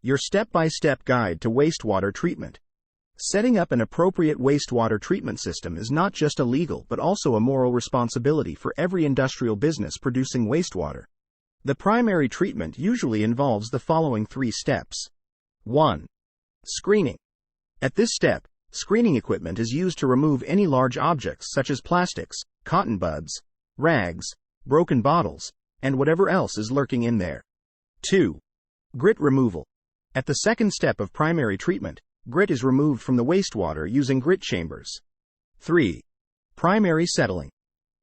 Your step-by-step guide to wastewater treatment. Setting up an appropriate wastewater treatment system is not just a legal but also a moral responsibility for every industrial business producing wastewater. The primary treatment usually involves the following 3 steps. 1. Screening. At this step, screening equipment is used to remove any large objects such as plastics, cotton buds, rags, broken bottles, and whatever else is lurking in there. 2. Grit removal. At the second step of primary treatment, grit is removed from the wastewater using grit chambers. 3. Primary settling.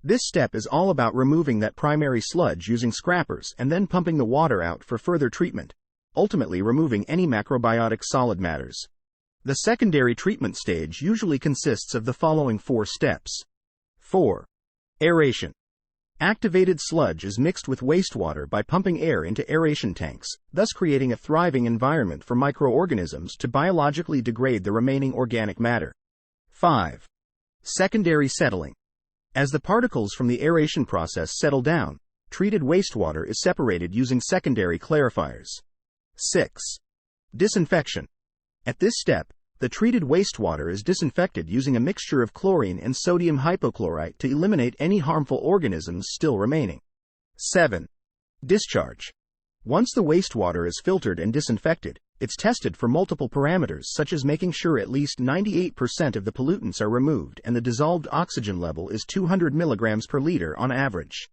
This step is all about removing that primary sludge using scrappers and then pumping the water out for further treatment, ultimately removing any macrobiotic solid matters. The secondary treatment stage usually consists of the following 4 steps. 4. Aeration. Activated sludge is mixed with wastewater by pumping air into aeration tanks, thus creating a thriving environment for microorganisms to biologically degrade the remaining organic matter. 5. Secondary settling. As the particles from the aeration process settle down, treated wastewater is separated using secondary clarifiers. 6. Disinfection. At this step, the treated wastewater is disinfected using a mixture of chlorine and sodium hypochlorite to eliminate any harmful organisms still remaining. 7. Discharge. Once the wastewater is filtered and disinfected, it's tested for multiple parameters such as making sure at least 98% of the pollutants are removed and the dissolved oxygen level is 200 mg per liter on average.